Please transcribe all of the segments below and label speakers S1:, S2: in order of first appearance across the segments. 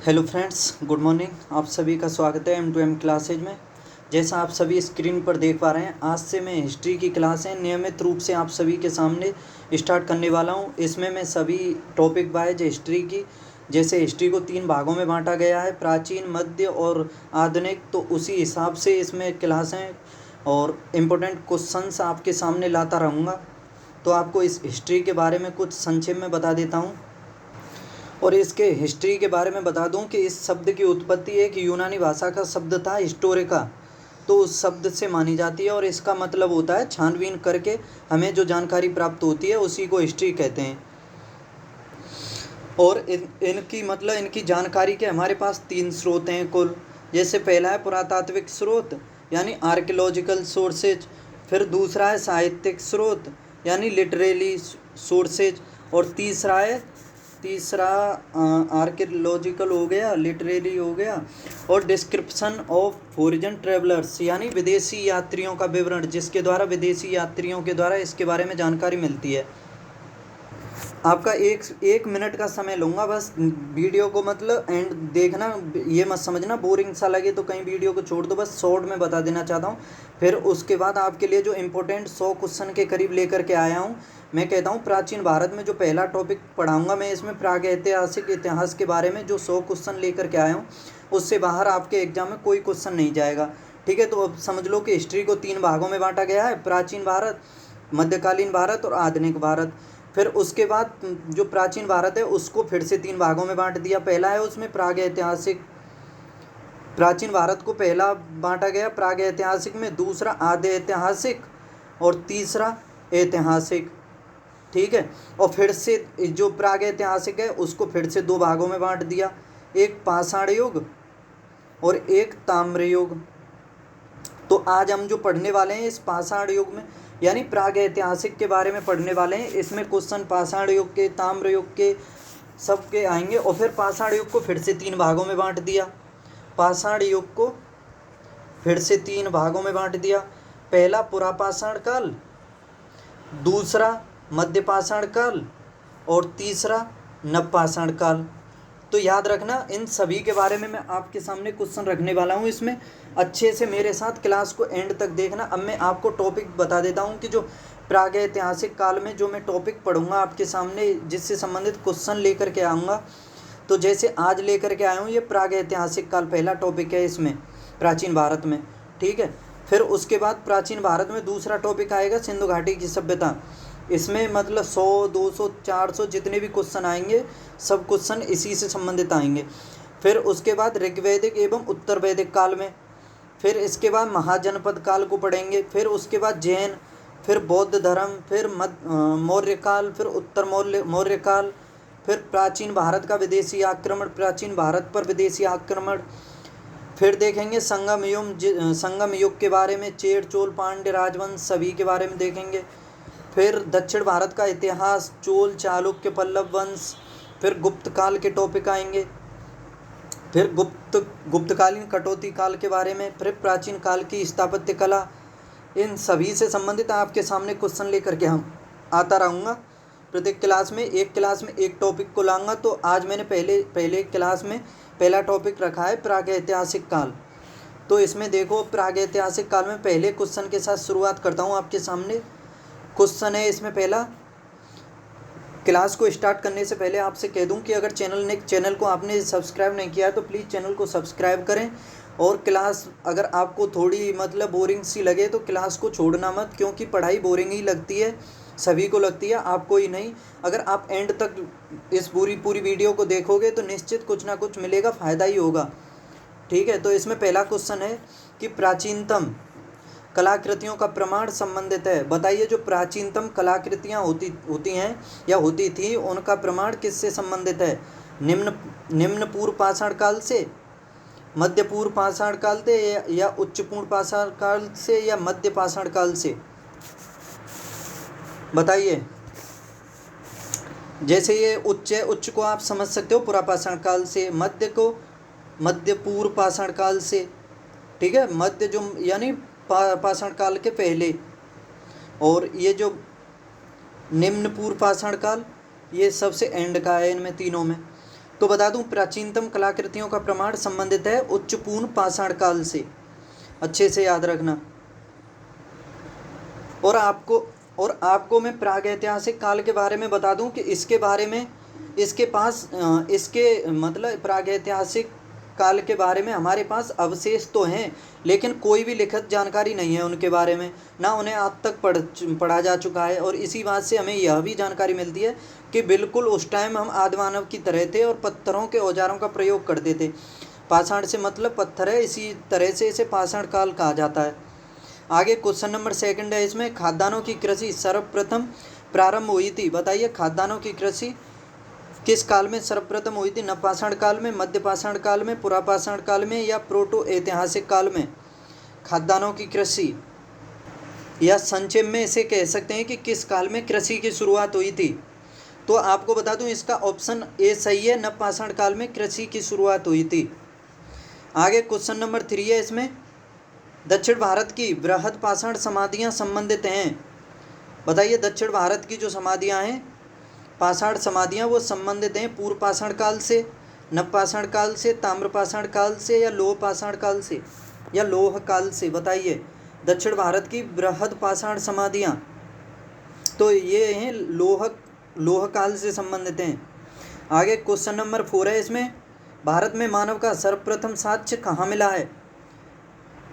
S1: Hello friends, good morning. आप सभी का स्वागत है M2M क्लासेज में। जैसा आप सभी स्क्रीन पर देख पा रहे हैं, आज से मैं हिस्ट्री की क्लासें नियमित रूप से आप सभी के सामने स्टार्ट करने वाला हूं। इसमें मैं सभी टॉपिक वाइज हिस्ट्री की, जैसे हिस्ट्री को 3 भागों में बांटा गया है, प्राचीन, मध्य और आधुनिक, तो उसी हिसाब से इसमें क्लासें और इम्पोर्टेंट क्वेश्चंस आपके सामने लाता रहूँगा। तो आपको इस हिस्ट्री के बारे में कुछ संक्षेप में बता देता हूँ। और इसके हिस्ट्री के बारे में बता दूं कि इस शब्द की उत्पत्ति एक यूनानी भाषा का शब्द था, हिस्टोरिका, तो उस शब्द से मानी जाती है और इसका मतलब होता है छानबीन करके हमें जो जानकारी प्राप्त होती है उसी को हिस्ट्री कहते हैं। और इनकी जानकारी के हमारे पास 3 स्रोत हैं कुल। जैसे पहला है पुरातात्विक स्रोत यानी आर्कियोलॉजिकल सोर्सेज, फिर दूसरा है साहित्यिक स्रोत यानी लिटरेरी सोर्सेज, और तीसरा आर्कियोलॉजिकल हो गया, लिटरेरी हो गया, और डिस्क्रिप्शन ऑफ फॉरेन ट्रेवलर्स यानी विदेशी यात्रियों का विवरण, जिसके द्वारा विदेशी यात्रियों के द्वारा इसके बारे में जानकारी मिलती है। आपका एक मिनट का समय लूँगा बस, वीडियो को मतलब एंड देखना, ये मत समझना बोरिंग सा लगे तो कहीं वीडियो को छोड़ दो, बस शॉर्ट में बता देना चाहता हूँ। फिर उसके बाद आपके लिए जो इम्पोर्टेंट 100 क्वेश्चन के करीब लेकर के आया हूँ। मैं कहता हूँ प्राचीन भारत में जो पहला टॉपिक पढ़ाऊँगा मैं, इसमें प्रागैतिहासिक इतिहास के बारे में जो 100 क्वेश्चन लेकर के आया हूँ, उससे बाहर आपके एग्जाम में कोई क्वेश्चन नहीं जाएगा। ठीक है, तो अब समझ लो कि हिस्ट्री को 3 भागों में बांटा गया है, प्राचीन भारत, मध्यकालीन भारत और आधुनिक भारत। फिर उसके बाद जो प्राचीन भारत है उसको फिर से 3 भागों में बांट दिया। पहला है उसमें प्रागैतिहासिक, प्राचीन भारत को पहला बांटा गया प्रागैतिहासिक में, दूसरा आद्य ऐतिहासिक और तीसरा ऐतिहासिक। ठीक है, और फिर से जो प्रागैतिहासिक है उसको फिर से 2 भागों में बांट दिया, एक पाषाण युग और एक ताम्र युग। तो आज हम जो पढ़ने वाले हैं इस पाषाण युग में यानी प्रागैतिहासिक के बारे में पढ़ने वाले हैं। इसमें क्वेश्चन पाषाण युग के, ताम्र युग के, सब के आएंगे। और फिर पाषाण युग को फिर से 3 भागों में बांट दिया, पाषाण युग को फिर से 3 भागों में बांट दिया। पहला पुरापाषाण काल, दूसरा मध्यपाषाण काल और तीसरा नवपाषाण काल। तो याद रखना, इन सभी के बारे में मैं आपके सामने क्वेश्चन रखने वाला हूँ। इसमें अच्छे से मेरे साथ क्लास को एंड तक देखना। अब मैं आपको टॉपिक बता देता हूँ कि जो प्रागैतिहासिक काल में जो मैं टॉपिक पढ़ूंगा आपके सामने, जिससे संबंधित क्वेश्चन लेकर के आऊँगा। तो जैसे आज लेकर के आया हूँ ये प्रागैतिहासिक काल पहला टॉपिक है इसमें, प्राचीन भारत में। ठीक है, फिर उसके बाद प्राचीन भारत में दूसरा टॉपिक आएगा सिंधु घाटी की सभ्यता। इसमें मतलब 100, 200, 400 जितने भी क्वेश्चन आएंगे सब क्वेश्चन इसी से संबंधित आएंगे। फिर उसके बाद ऋग्वैदिक एवं उत्तर वैदिक काल में, फिर इसके बाद महाजनपद काल को पढ़ेंगे, फिर उसके बाद जैन, फिर बौद्ध धर्म, फिर मौर्य काल, फिर उत्तर मौर्य काल, फिर प्राचीन भारत का विदेशी आक्रमण, प्राचीन भारत पर विदेशी आक्रमण, फिर देखेंगे संगम युग के बारे में, चेर चोल पांड्य राजवंश सभी के बारे में देखेंगे। फिर दक्षिण भारत का इतिहास, चोल चालुक्य पल्लव वंश, फिर गुप्त काल के टॉपिक आएंगे, फिर गुप्तकालीन कटौती काल के बारे में, फिर प्राचीन काल की स्थापत्य कला। इन सभी से संबंधित आपके सामने क्वेश्चन लेकर के हम आता रहूँगा। प्रत्येक क्लास में एक टॉपिक को लाऊंगा। तो आज मैंने पहले क्लास में पहला टॉपिक रखा है प्रागैतिहासिक काल। तो इसमें देखो, प्रागैतिहासिक काल में पहले क्वेश्चन के साथ शुरुआत करता हूँ आपके सामने। क्वेश्चन है इसमें पहला। क्लास को स्टार्ट करने से पहले आपसे कह दूं कि अगर चैनल को आपने सब्सक्राइब नहीं किया है तो प्लीज़ चैनल को सब्सक्राइब करें। और क्लास अगर आपको थोड़ी मतलब बोरिंग सी लगे तो क्लास को छोड़ना मत, क्योंकि पढ़ाई बोरिंग ही लगती है, सभी को लगती है, आपको ही नहीं। अगर आप एंड तक इस पूरी वीडियो को देखोगे तो निश्चित कुछ ना कुछ मिलेगा, फ़ायदा ही होगा। ठीक है, तो इसमें पहला क्वेश्चन है कि प्राचीनतम कलाकृतियों का प्रमाण संबंधित है। बताइए, जो प्राचीनतम कलाकृतियाँ होती हैं या होती थी, उनका प्रमाण किससे संबंधित है? निम्न पूर्व पाषाण काल से, मध्य पूर्व पाषाण काल से, या उच्च पूर्व पाषाण काल से, या मध्य पाषाण काल से? बताइए। जैसे ये उच्च है, उच्च को आप समझ सकते हो पुरापाषाण काल से, मध्य को मध्य पूर्व पाषाण काल से। ठीक है, मध्य जो यानी पाषाण काल के पहले, और ये जो निम्न पूर्व पाषाण काल ये सबसे एंड का है इनमें तीनों में। तो बता दूं प्राचीनतम कलाकृतियों का प्रमाण संबंधित है उच्च पूर्ण पाषाण काल से, अच्छे से याद रखना। और आपको मैं प्रागैतिहासिक काल के बारे में बता दूं कि इसके बारे में इसके मतलब प्रागैतिहासिक काल के बारे में हमारे पास अवशेष तो हैं, लेकिन कोई भी लिखित जानकारी नहीं है उनके बारे में, ना उन्हें आज तक पढ़ा जा चुका है। और इसी बात से हमें यह भी जानकारी मिलती है कि बिल्कुल उस टाइम हम आदि मानव की तरह थे और पत्थरों के औजारों का प्रयोग करते थे। पाषाण से मतलब पत्थर है, इसी तरह से इसे पाषाण काल कहा जाता है। आगे क्वेश्चन नंबर 2 है, इसमें खाद्यान्नों की कृषि सर्वप्रथम प्रारंभ हुई थी। बताइए खाद्यान्नों की कृषि किस काल में सर्वप्रथम हुई थी? नवपाषाण काल में, मध्य पाषाण काल में, पुरापाषाण काल में या प्रोटो ऐतिहासिक काल में? खाद्यान्नों की कृषि, या संक्षेप में इसे कह सकते हैं कि किस काल में कृषि की शुरुआत हुई थी? तो आपको बता दूं इसका ऑप्शन ए सही है, नवपाषाण काल में कृषि की शुरुआत हुई थी। आगे क्वेश्चन नंबर 3 है, इसमें दक्षिण भारत की बृहद पाषाण समाधियाँ संबंधित हैं। बताइए दक्षिण भारत की जो समाधियाँ हैं पाषाण समाधियाँ वो संबंधित हैं पूर्व पाषाण काल से, नवपाषाण काल से, ताम्रपाषाण काल से या लौह पाषाण काल से या लौह काल से? बताइए दक्षिण भारत की बृहद पाषाण समाधियाँ, तो ये हैं लौह काल से संबंधित हैं। आगे क्वेश्चन नंबर 4 है, इसमें भारत में मानव का सर्वप्रथम साक्ष्य कहाँ मिला है?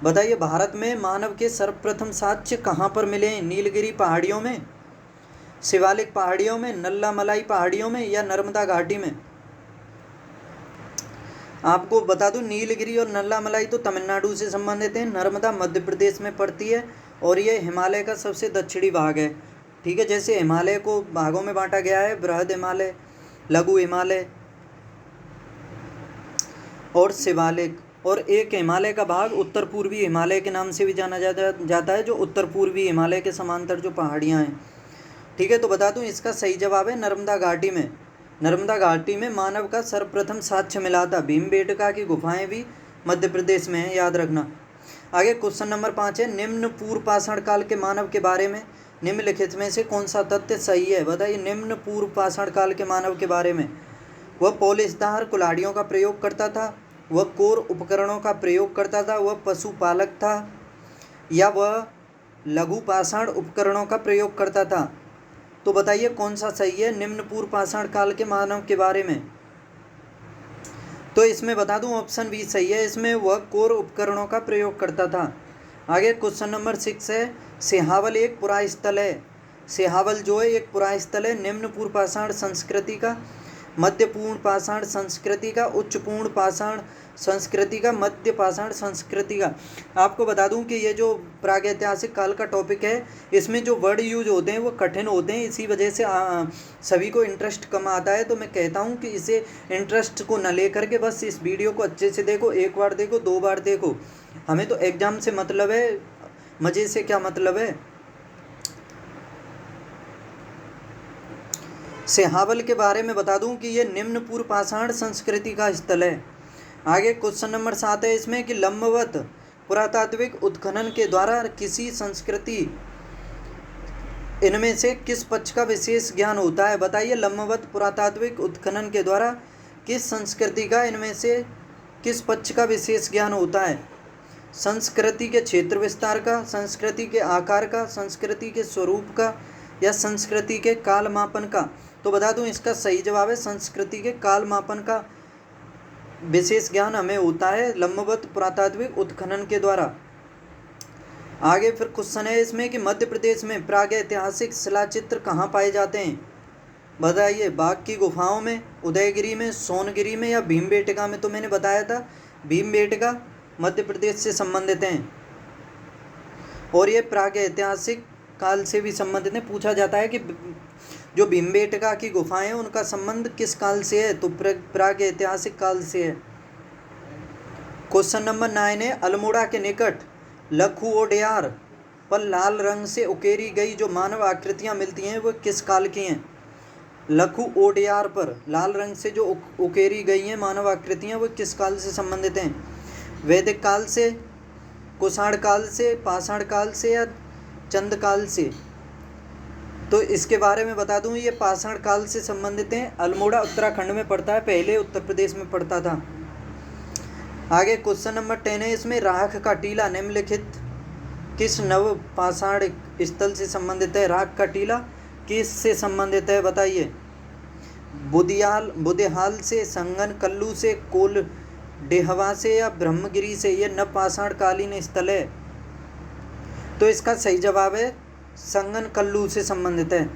S1: बताइए भारत में मानव के सर्वप्रथम साक्ष्य कहाँ पर मिले हैं? नीलगिरी पहाड़ियों में, शिवालिक पहाड़ियों में, नल्ला मलाई पहाड़ियों में या नर्मदा घाटी में? आपको बता दूं नीलगिरी और नल्ला मलाई तो तमिलनाडु से संबंधित हैं, नर्मदा मध्य प्रदेश में पड़ती है और ये हिमालय का सबसे दक्षिणी भाग है। ठीक है, जैसे हिमालय को भागों में बांटा गया है, बृहद हिमालय, लघु हिमालय और शिवालिक, और एक हिमालय का भाग उत्तर पूर्वी हिमालय के नाम से भी जाना जाता है, जो उत्तर पूर्वी हिमालय के समांतर जो पहाड़ियाँ हैं। ठीक है, तो बता दूं इसका सही जवाब है नर्मदा घाटी में। नर्मदा घाटी में मानव का सर्वप्रथम साक्ष्य मिला था। भीमबेटका की गुफाएं भी मध्य प्रदेश में हैं, याद रखना। आगे क्वेश्चन नंबर 5 है, निम्न पूर्व पाषाण काल के मानव के बारे में निम्नलिखित में से कौन सा तथ्य सही है? बताइए निम्न पूर्व पाषाण काल के मानव के बारे में, वह पॉलिशदार कुल्हाड़ियों का प्रयोग करता था, वह कोर उपकरणों का प्रयोग करता था, वह पशुपालक था या वह लघु पाषाण उपकरणों का प्रयोग करता था? तो बताइए कौन सा सही है निम्न पूर्व पाषाण काल के मानव के बारे में? तो इसमें बता दूं ऑप्शन बी सही है, इसमें वह कोर उपकरणों का प्रयोग करता था। आगे क्वेश्चन नंबर 6 है, सिहावल एक पुरास्थल है। सिहावल जो है एक पुरास्थल है निम्न पूर्व पाषाण संस्कृति का, मध्य पूर्ण पाषाण संस्कृति का, उच्च पूर्ण पाषाण संस्कृति का, मध्य पाषाण संस्कृति का। आपको बता दूं कि ये जो प्रागैतिहासिक काल का टॉपिक है इसमें जो वर्ड यूज होते हैं वो कठिन होते हैं, इसी वजह से सभी को इंटरेस्ट कम आता है। तो मैं कहता हूं कि इसे इंटरेस्ट को न लेकर के बस इस वीडियो को अच्छे से देखो, एक बार देखो, 2 बार देखो। हमें तो एग्जाम से मतलब है, मज़े से क्या मतलब है। सिहावल के बारे में बता दूं कि ये निम्न पूर्व पाषाण संस्कृति का स्थल है। आगे क्वेश्चन नंबर 7 है, इसमें कि लंबवत पुरातात्विक उत्खनन के द्वारा किसी संस्कृति इनमें से किस पक्ष का विशेष ज्ञान होता है? बताइए लंबवत पुरातात्विक उत्खनन के द्वारा किस संस्कृति का इनमें से किस पक्ष का विशेष ज्ञान होता है? संस्कृति के क्षेत्र विस्तार का, संस्कृति के आकार का, संस्कृति के स्वरूप का या संस्कृति के काल मापन का? तो बता दूं इसका सही जवाब है संस्कृति के काल मापन का विशेष ज्ञान हमें होता है लंबवत पुरातात्विक उत्खनन के द्वारा। आगे फिर क्वेश्चन है इसमें कि मध्य प्रदेश में प्रागैतिहासिक शिलाचित्र कहाँ पाए जाते हैं? बताइए बाघ की गुफाओं में, उदयगिरी में, सोनगिरी में या भीमबेटका में? तो मैंने बताया था भीमबेटका मध्य प्रदेश से संबंधित हैं और ये प्रागैतिहासिक काल से भी संबंधित है। पूछा जाता है कि जो भीमबेटका की गुफाएं हैं उनका संबंध किस काल से है? तो प्रागैतिहासिक काल से है। क्वेश्चन नंबर 9 है, अल्मोड़ा के निकट लखुओडियार पर लाल रंग से उकेरी गई जो मानव आकृतियां मिलती हैं वो किस काल की हैं? लखुओडियार पर लाल रंग से जो उकेरी गई हैं मानव आकृतियां वो किस काल से संबंधित हैं? वैदिक काल से, कुषाण काल से, पाषाण काल से या चंद काल से? तो इसके बारे में बता दूं, ये पाषाण काल से संबंधित हैं। अल्मोड़ा उत्तराखंड में पड़ता है, पहले उत्तर प्रदेश में पड़ता था। आगे क्वेश्चन नंबर 10 है, इसमें राख का टीला निम्नलिखित किस नव पाषाण स्थल से संबंधित है? राख का टीला किस से संबंधित है बताइए? बुदिहाल से, संगन कल्लू से, कोल डेहवा से या ब्रह्मगिरी से? ये नव पाषाण कालीन स्थल है। तो इसका सही जवाब है संगन कल्लू से संबंधित है।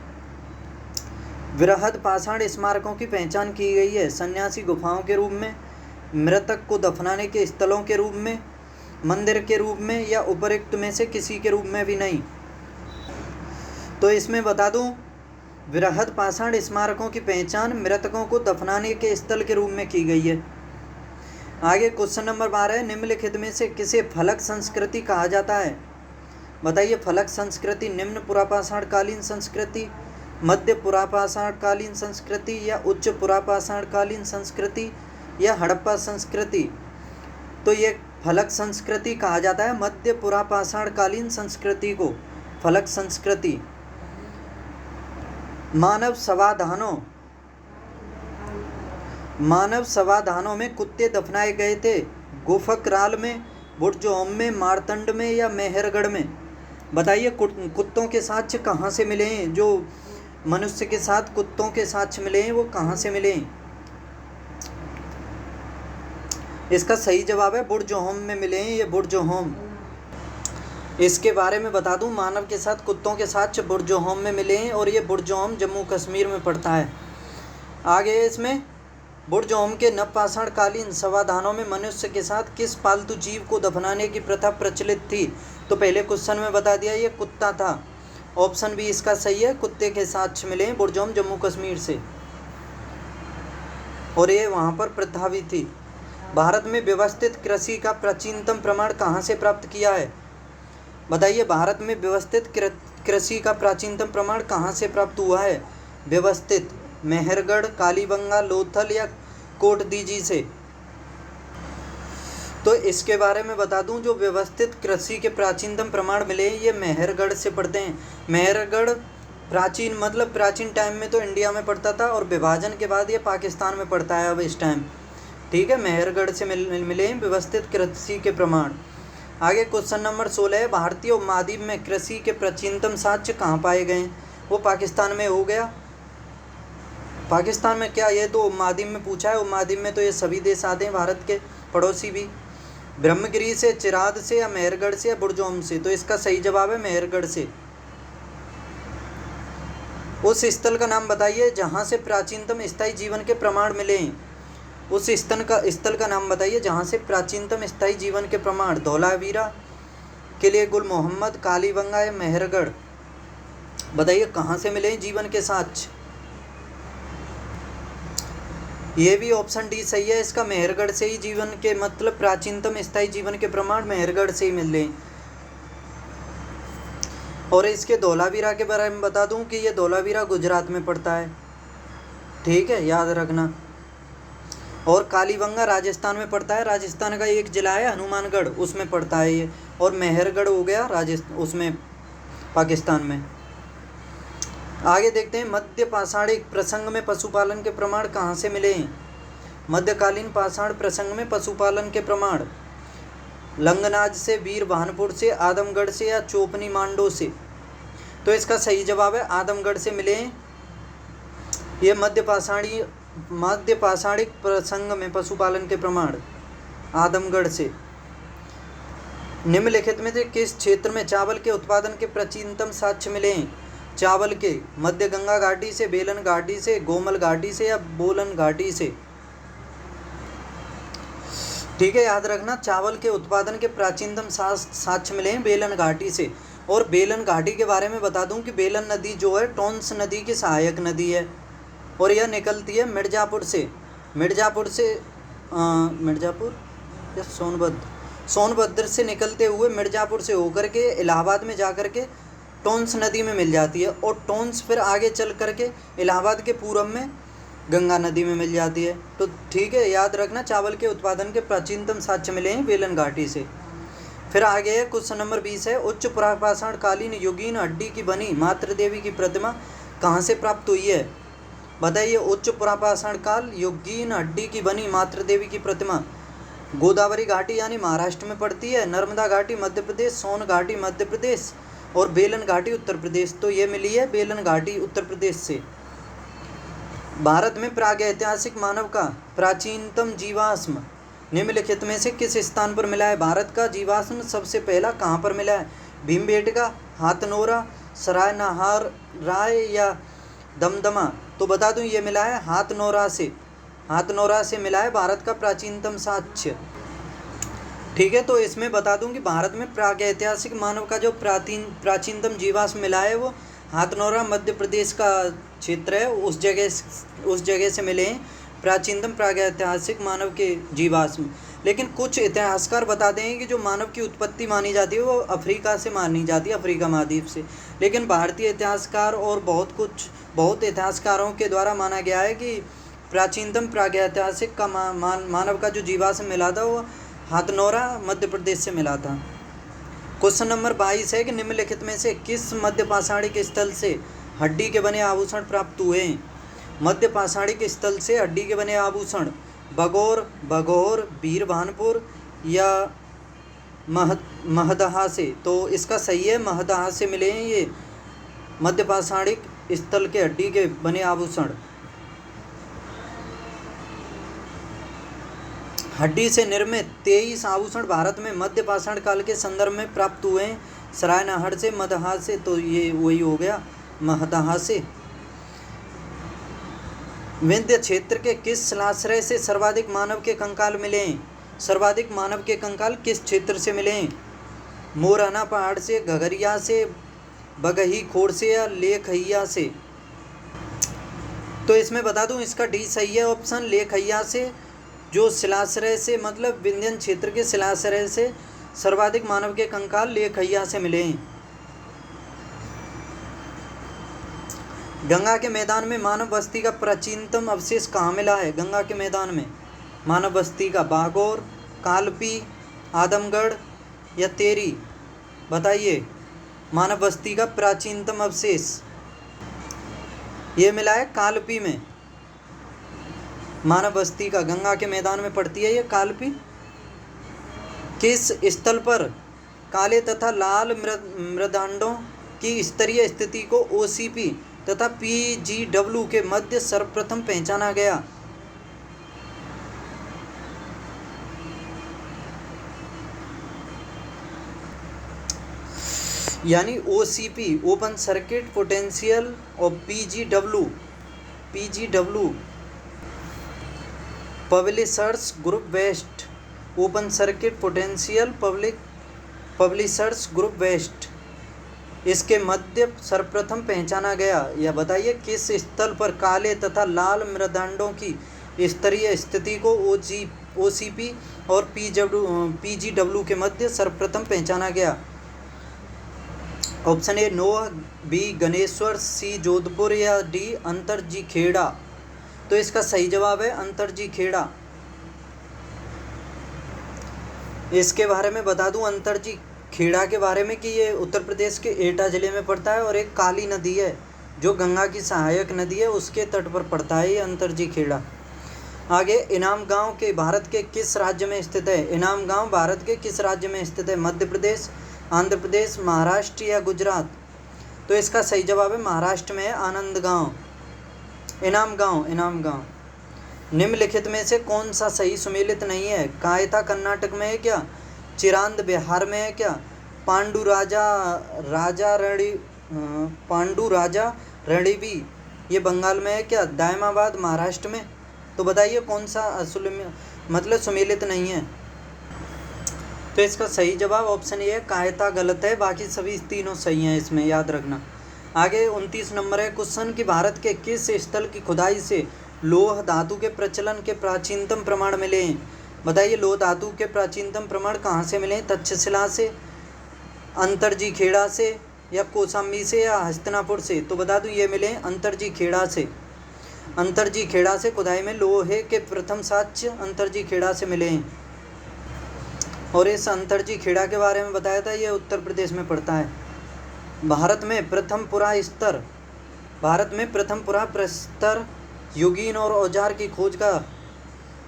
S1: वृहद पाषाण स्मारकों की पहचान की गई है सन्यासी गुफाओं के रूप में, मृतक को दफनाने के स्थलों के रूप में, मंदिर के रूप में, या उपरोक्त में से किसी के रूप में भी नहीं। तो इसमें बता दूं, वृहद पाषाण स्मारकों की पहचान मृतकों को दफनाने के स्थल के रूप में की गई है। आगे क्वेश्चन नंबर 12 है, निम्नलिखित में से किसे फलक संस्कृति कहा जाता है? बताइए, फलक संस्कृति निम्न पुरापाषाण कालीन संस्कृति, मध्य पुरापाषाण कालीन संस्कृति, या उच्च पुरापाषाण कालीन संस्कृति, या हड़प्पा संस्कृति? तो ये फलक संस्कृति कहा जाता है मध्य पुरापाषाण कालीन संस्कृति को फलक संस्कृति। मानव समाधानों में कुत्ते दफनाए गए थे गोफकराल में, बुर्जोम में, मारतंड में, या मेहरगढ़ में? बताइए, कुत्तों के साक्ष्य कहाँ से मिले हैं? जो मनुष्य के साथ कुत्तों के साक्ष्य मिले हैं वो कहाँ से मिले हैं? इसका सही जवाब है बुर्जोम में मिले हैं, ये बुर्जोम। इसके बारे में बता दूं, मानव के साथ कुत्तों के साक्ष्य बुर्जोम में मिले हैं और ये बुर्जोम जम्मू कश्मीर में पड़ता है। आगे इसमें बुर्जोम के नवपाषाण कालीन समाधानों में मनुष्य के साथ किस पालतू जीव को दफनाने की प्रथा प्रचलित थी? तो पहले क्वेश्चन में बता दिया, ये कुत्ता था। ऑप्शन बी इसका सही है, कुत्ते के साक्ष्य मिले हैं बुर्जोम जम्मू कश्मीर से, और ये वहाँ पर प्रथा भी थी। भारत में व्यवस्थित कृषि का प्राचीनतम प्रमाण कहाँ से प्राप्त किया है? बताइए, भारत में व्यवस्थित कृषि का प्राचीनतम प्रमाण कहाँ से प्राप्त हुआ है? व्यवस्थित मेहरगढ़, कालीबंगा, लोथल, या कोटदीजी से? तो इसके बारे में बता दूं, जो व्यवस्थित कृषि के प्राचीनतम प्रमाण मिले ये मेहरगढ़ से पड़ते हैं। मेहरगढ़ प्राचीन मतलब प्राचीन टाइम में तो इंडिया में पड़ता था और विभाजन के बाद ये पाकिस्तान में पड़ता है अब इस टाइम। ठीक है, मेहरगढ़ से मिले हैं व्यवस्थित कृषि के प्रमाण। आगे क्वेश्चन नंबर 16 है, भारतीय उपमहाद्वीप में कृषि के प्राचीनतम साक्ष्य कहाँ पाए गए हैं? वो पाकिस्तान में हो गया। पाकिस्तान में क्या, ये तो उपमहाद्वीप में पूछा है, उपमहाद्वीप में तो ये सभी देश आते हैं भारत के पड़ोसी भी। ब्रह्मगिरी से, चिराद से, या मेहरगढ़ से, या बुर्जोम से? तो इसका सही जवाब है मेहरगढ़ से। उस स्थल का नाम बताइए जहाँ से प्राचीनतम स्थायी जीवन के प्रमाण मिले हैं। उस स्थल का नाम बताइए जहाँ से प्राचीनतम स्थायी जीवन के प्रमाण। धौलावीरा, किले गुल मोहम्मद, कालीबंगा, या मेहरगढ़? बताइए कहाँ से मिले जीवन के साक्ष्य? ये भी ऑप्शन डी सही है इसका, मेहरगढ़ से ही जीवन के मतलब प्राचीनतम स्थायी जीवन के प्रमाण मेहरगढ़ से ही मिले। और इसके धौलावीरा के बारे में बता दूं कि ये धौलावीरा गुजरात में पड़ता है। ठीक है, याद रखना। और कालीबंगा राजस्थान में पड़ता है, राजस्थान का एक जिला है हनुमानगढ़, उसमें पड़ता है ये। और मेहरगढ़ हो गया राजस्थान, उसमें पाकिस्तान में। आगे देखते हैं, मध्य पाषाणिक प्रसंग में पशुपालन के प्रमाण कहाँ से मिले हैं? मध्यकालीन पाषाण प्रसंग में पशुपालन के प्रमाण लंगनाज से, वीर भानपुर से, आदमगढ़ से, या चोपनी मांडो से? तो इसका सही जवाब है आदमगढ़ से मिले हैं ये मध्य पाषाणिक प्रसंग में पशुपालन के प्रमाण आदमगढ़ से। निम्नलिखित में से किस क्षेत्र में चावल के उत्पादन के प्राचीनतम साक्ष्य मिले हैं? चावल के मध्य गंगा घाटी से, बेलन घाटी से, गोमल घाटी से, या बोलन घाटी से? ठीक है, याद रखना, चावल के उत्पादन के प्राचीनतम साक्ष्य मिले हैं बेलन घाटी से। और बेलन घाटी के बारे में बता दूं कि बेलन नदी जो है टोंस नदी की सहायक नदी है और यह निकलती है मिर्ज़ापुर या सोनभद्र से निकलते हुए मिर्ज़ापुर से होकर के इलाहाबाद में जा कर के टोंस नदी में मिल जाती है, और टोंस फिर आगे चल कर के इलाहाबाद के पूर्व में गंगा नदी में मिल जाती है। तो ठीक है, याद रखना, चावल के उत्पादन के प्राचीनतम साक्ष्य मिले हैं बेलन घाटी से। फिर आगे है क्वेश्चन नंबर 20 है, उच्च प्रापाषाण कालीन युगीन हड्डी की बनी मातृ देवी की प्रतिमा कहाँ से प्राप्त हुई है? बताइए। उच्च प्रापाषाण काल युगीन हड्डी की बनी मातृ देवी की प्रतिमा गोदावरी घाटी यानी महाराष्ट्र में पड़ती है, नर्मदा घाटी मध्य प्रदेश, सोन घाटी मध्य प्रदेश और बेलन घाटी उत्तर प्रदेश। तो ये मिली है बेलन घाटी उत्तर प्रदेश से। भारत में प्रागैतिहासिक मानव का प्राचीनतम जीवाश्म निम्नलिखित में से किस स्थान पर मिला है? भारत का जीवाश्म सबसे पहला कहाँ पर मिला है? भीमबेटका, हाथनोरा, सराय नहार राय या दमदमा? तो बता दूं ये मिला है हाथनोरा से। हाथनोरा से मिला है भारत का प्राचीनतम साक्ष्य। ठीक है, तो इसमें बता दूं कि भारत में प्रागैतिहासिक मानव का जो प्राचीनतम जीवाश्म मिला है वो हाथनोरा मध्य प्रदेश का क्षेत्र है, उस जगह से मिले हैं प्राचीनतम प्रागैतिहासिक मानव के जीवाश्म। लेकिन कुछ इतिहासकार बताते हैं कि जो मानव की उत्पत्ति मानी जाती है वो अफ्रीका से मानी जाती है, अफ्रीका महाद्वीप से। लेकिन भारतीय इतिहासकार और बहुत इतिहासकारों के द्वारा माना गया है कि प्राचीनतम प्रागैतिहासिक का मानव का जो जीवाश्म मिला था वो हाथनोरा मध्य प्रदेश से मिला था। क्वेश्चन नंबर 22 है कि निम्नलिखित में से किस मध्य पाषाणिक स्थल से हड्डी के बने आभूषण प्राप्त हुए? मध्य पाषाणिक स्थल से हड्डी के बने आभूषण भगोर, वीरभानपुर या महदहा से। तो इसका सही है महदहा से मिले हैं ये मध्य पाषाणिक स्थल के हड्डी के बने आभूषण। हड्डी से निर्मित 23 आभूषण भारत में मध्य पाषाण काल के संदर्भ में प्राप्त हुए हैं सरायनाहड़ से, मदहा से। तो ये वही हो गया महदहा से। विंध्य क्षेत्र के किस शिलाश्रय से सर्वाधिक मानव के कंकाल मिले हैं? सर्वाधिक मानव के कंकाल किस क्षेत्र से मिले हैं? मोरहना पहाड़ से, घघरिया से, बगही खोड़ से या लेखैया से? तो इसमें बता दूं इसका डी सही है ऑप्शन लेखैया से। जो शिलाश्रय से मतलब विंध्यन क्षेत्र के शिलाश्रय से सर्वाधिक मानव के कंकाल लेखैया से मिले हैं। गंगा के मैदान में मानव बस्ती का प्राचीनतम अवशेष कहाँ मिला है? गंगा के मैदान में मानव बस्ती का बागोर, कालपी, आदमगढ़ या तेरी? बताइए। मानव बस्ती का प्राचीनतम अवशेष ये मिला है कालपी में। मानव बस्ती का गंगा के मैदान में पड़ती है ये कालपी। किस स्थल पर काले तथा लाल मृदांडों की स्तरीय स्थिति को OCP तथा PGW के मध्य सर्वप्रथम पहचाना गया? यानी OCP ओपन सर्किट पोटेंशियल और PGW publishers group west open circuit potential publishers group west इसके मध्य सर्वप्रथम पहचाना गया। यह बताइए किस स्थल पर काले तथा लाल मृदांडों की स्तरीय स्थिति को OCP और PGW के मध्य सर्वप्रथम पहचाना गया? Option A Noh, B Ganeshwar, C Jodhpur या डी अंतरजी खेड़ा? तो इसका सही जवाब है अंतरजी खेड़ा। इसके बारे में बता दूं अंतरजी खेड़ा के बारे में कि ये उत्तर प्रदेश के एटा ज़िले में पड़ता है और एक काली नदी है जो गंगा की सहायक नदी है उसके तट पर पड़ता है ये अंतरजी खेड़ा। आगे इनाम गांव के भारत के किस राज्य में स्थित है? इनाम गांव भारत के किस राज्य में स्थित है? मध्य प्रदेश, आंध्र प्रदेश, महाराष्ट्र या गुजरात? तो इसका सही जवाब है महाराष्ट्र में है आनंद गांव, इनाम गांव। निम्नलिखित में से कौन सा सही सुमेलित नहीं है? कायथा कर्नाटक में है क्या? चिरांद बिहार में है क्या? पांडु राजा रणबी ये बंगाल में है क्या? दायमाबाद महाराष्ट्र में? तो बताइए कौन सा सुमेलित नहीं है? तो इसका सही जवाब ऑप्शन ए है कायथा गलत है, बाकी सभी तीनों सही हैं, इसमें याद रखना। आगे 29 नंबर है क्वेश्चन कि भारत के किस स्थल की खुदाई से लोह धातु के प्रचलन के प्राचीनतम प्रमाण मिले हैं? बताइए लोह धातु के प्राचीनतम प्रमाण कहाँ से मिले? तक्षशिला से, अंतरजी खेड़ा से या कौशाम्बी से या हस्तिनापुर से? तो बता दूं ये मिले अंतरजी खेड़ा से। अंतरजी खेड़ा से खुदाई में लोहे के प्रथम साक्ष्य अंतरजी खेड़ा से मिले हैं। और इस अंतर्जी खेड़ा के बारे में बताया था, ये उत्तर प्रदेश में पड़ता है। भारत में प्रथम पुरा प्रस्तर युगीन और औजार की खोज का,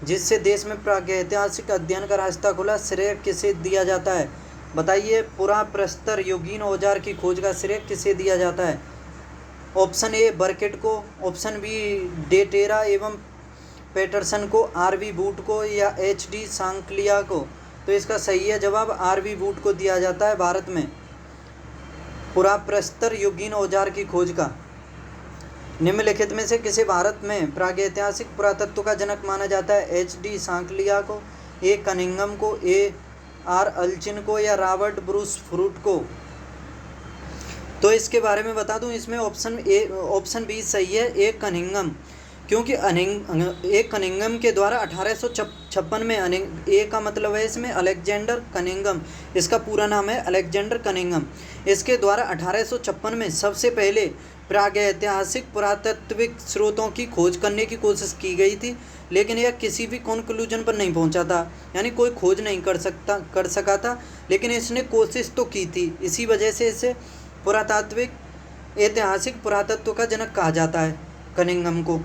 S1: जिससे देश में प्रागैतिहासिक अध्ययन का रास्ता खुला, श्रेय किसे दिया जाता है? बताइए, पुरा प्रस्तर युगीन औजार की खोज का श्रेय किसे दिया जाता है? ऑप्शन ए बर्केट को, ऑप्शन बी डेटेरा एवं पैटरसन को, आरवी बूट को, या एचडी सांकलिया को। तो इसका सही है जवाब आरवी बूट को दिया जाता है भारत में पुरा प्रस्तर युगीन औजार की खोज का। निम्नलिखित में से किसे भारत में प्रागैतिहासिक पुरातत्व का जनक माना जाता है? एचडी सांकलिया को, ए कनिंघम को, ए आर अल्चिन को, या रॉबर्ट ब्रूस फ्रूट को। तो इसके बारे में बता दूं, इसमें ऑप्शन बी सही है, ए कनिंघम, क्योंकि ए कनिंघम के द्वारा 1856 में, ए का मतलब है इसमें अलेक्जेंडर कनिंघम, इसका पूरा नाम है अलेक्जेंडर कनिंघम। इसके द्वारा 1856 में सबसे पहले प्रागैतिहासिक पुरातात्विक स्रोतों की खोज करने की कोशिश की गई थी, लेकिन यह किसी भी कंक्लूजन पर नहीं पहुंचा था, यानी कोई खोज नहीं कर सका था, लेकिन इसने कोशिश तो की थी। इसी वजह से इसे ऐतिहासिक पुरातत्व का जनक कहा जाता है, कनिंघम को।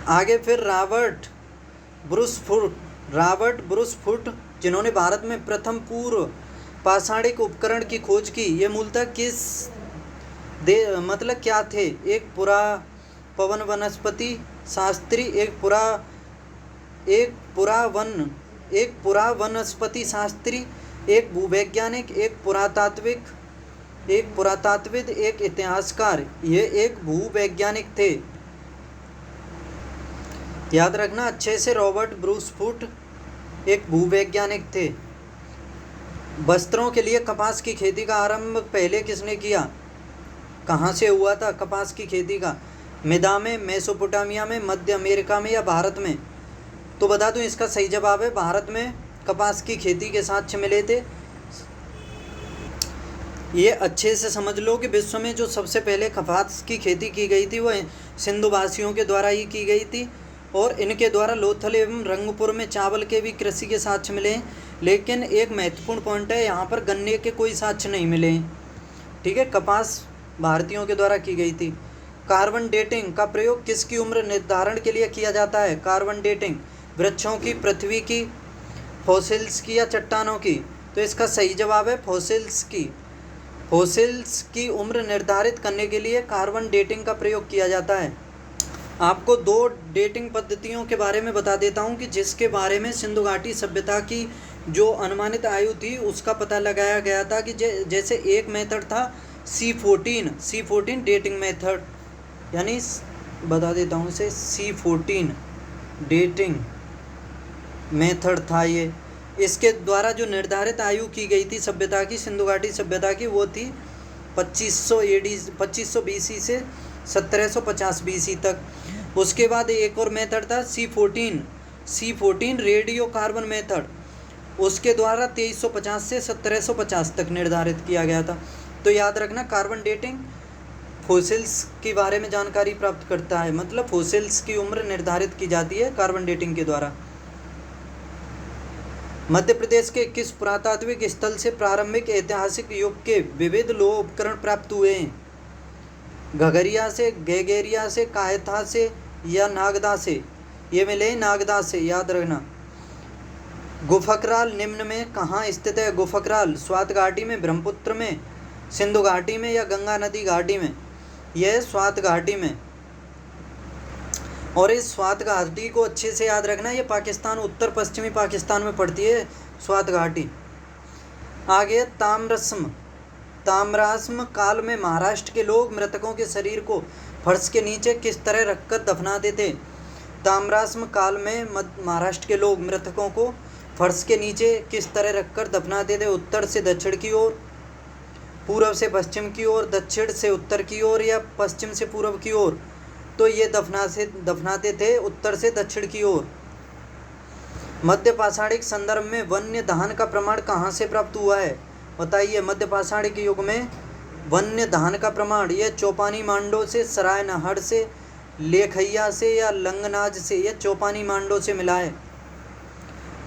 S1: आगे फिर रॉबर्ट ब्रूस फुट, जिन्होंने भारत में प्रथम पूर्व पाषाणिक उपकरण की खोज की, ये मूलतः मतलब क्या थे? एक पुरापवन वनस्पति शास्त्री, एक पुरावनस्पति शास्त्री, एक भूवैज्ञानिक, एक पुरातात्विद, एक इतिहासकार। ये एक भूवैज्ञानिक थे, याद रखना अच्छे से। रॉबर्ट ब्रूस फुट एक भूवैज्ञानिक थे। वस्त्रों के लिए कपास की खेती का आरंभ पहले किसने किया? कहाँ से हुआ था कपास की खेती का? मिदा में, मेसोपोटामिया में, मध्य अमेरिका में, या भारत में? तो बता दूं, इसका सही जवाब है भारत में कपास की खेती के साक्ष्य मिले थे। ये अच्छे से समझ लो कि विश्व में जो सबसे पहले कपास की खेती की गई थी वह सिंधुवासियों के द्वारा ही की गई थी, और इनके द्वारा लोथल एवं रंगपुर में चावल के भी कृषि के साक्ष्य मिले हैं। लेकिन एक महत्वपूर्ण पॉइंट है, यहाँ पर गन्ने के कोई साक्ष्य नहीं मिले हैं। ठीक है, कपास भारतीयों के द्वारा की गई थी। कार्बन डेटिंग का प्रयोग किसकी उम्र निर्धारण के लिए किया जाता है? कार्बन डेटिंग वृक्षों की, पृथ्वी की, फॉसिल्स की, या चट्टानों की? तो इसका सही जवाब है फॉसिल्स की। फॉसिल्स की उम्र निर्धारित करने के लिए कार्बन डेटिंग का प्रयोग किया जाता है। आपको दो डेटिंग पद्धतियों के बारे में बता देता हूँ कि जिसके बारे में सिंधु घाटी सभ्यता की जो अनुमानित आयु थी उसका पता लगाया गया था कि जैसे एक मेथड था C14 डेटिंग मेथड, यानी बता देता हूँ इसे, C14 डेटिंग मेथड था ये। इसके द्वारा जो निर्धारित आयु की गई थी सभ्यता की, सिंधु घाटी सभ्यता की, वो थी 2500 BC से 1750 BC तक। उसके बाद एक और मेथड था C14 रेडियो कार्बन मेथड, उसके द्वारा 2350 से 1750 तक निर्धारित किया गया था। तो याद रखना, कार्बन डेटिंग फॉसिल्स के बारे में जानकारी प्राप्त करता है, मतलब फॉसिल्स की उम्र निर्धारित की जाती है कार्बन डेटिंग के द्वारा। मध्य प्रदेश के किस पुरातात्विक स्थल से प्रारंभिक ऐतिहासिक युग के विविध लोह उपकरण प्राप्त हुए हैं? घघरिया से, गैगेरिया से, कायथा से, या नागदा से? ये मिले नागदा से, याद रखना। गुफकराल निम्न में कहाँ स्थित है? गुफकराल स्वात घाटी में, ब्रह्मपुत्र में, सिंधु घाटी में, या गंगा नदी घाटी में? यह स्वात घाटी में। और इस स्वात घाटी को अच्छे से याद रखना, ये पाकिस्तान, उत्तर पश्चिमी पाकिस्तान में पड़ती है स्वात घाटी। आगे ताम्राश्म काल में महाराष्ट्र के लोग मृतकों के शरीर को फर्श के नीचे किस तरह रखकर दफनाते थे? ताम्राश्म काल में महाराष्ट्र के लोग मृतकों को फर्श के नीचे किस तरह रखकर दफनाते थे? उत्तर से दक्षिण की ओर, पूर्व से पश्चिम की ओर, दक्षिण से उत्तर की ओर, या पश्चिम से पूर्व की ओर? तो ये दफनाते थे उत्तर से दक्षिण की ओर। मध्य पाषाणिक संदर्भ में वन्य दहन का प्रमाण कहाँ से प्राप्त हुआ है? बताइए, मध्य पाषाणिक युग में वन्य दहन का प्रमाण यह चौपानी मांडो से, सराय नहर से, लेखैया से, या लंगनाज से? यह चौपानी मांडो से मिला है।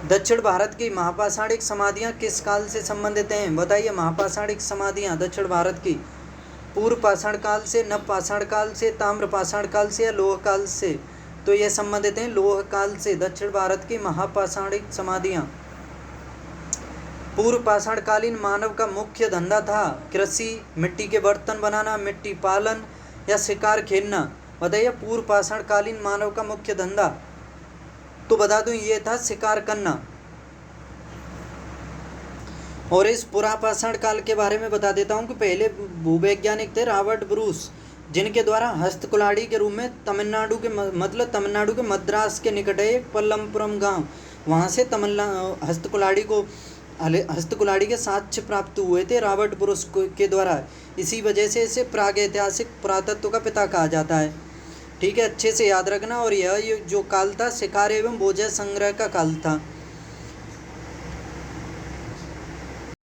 S1: दक्षिण भारत की महापाषाणिक समाधियाँ किस काल से संबंधित हैं? बताइए। महापाषाणिक समाधियाँ दक्षिण भारत की पूर्व पाषाण काल से, नव पाषाण काल से, ताम्र पाषाण काल से या लोह काल से? तो ये संबंधित हैं लोह काल से। दक्षिण भारत की महापाषाणिक समाधियाँ। पूर्व पाषाणकालीन मानव का मुख्य धंधा था कृषि, मिट्टी के बर्तन बनाना, मिट्टी पालन या शिकार खेलना। बताइए। पूर्व पाषाणकालीन मानव का मुख्य धंधा, तो बता दूं ये था शिकार करना। और इस पुरापाषाण काल के बारे में बता देता हूँ कि पहले भूवैज्ञानिक थे रॉबर्ट ब्रूस, जिनके द्वारा हस्तकुलाड़ी के रूप में तमिलनाडु के मद्रास के निकट है एक पल्लमपुरम गांव, वहाँ से हस्तकुलाड़ी के साक्ष्य प्राप्त हुए थे रॉबर्ट ब्रूस के द्वारा। इसी वजह से इसे प्रागैतिहासिक पुरातत्व का पिता कहा जाता है। ठीक है, अच्छे से याद रखना। और यह जो काल था शिकार एवं भोजन संग्रह का काल था।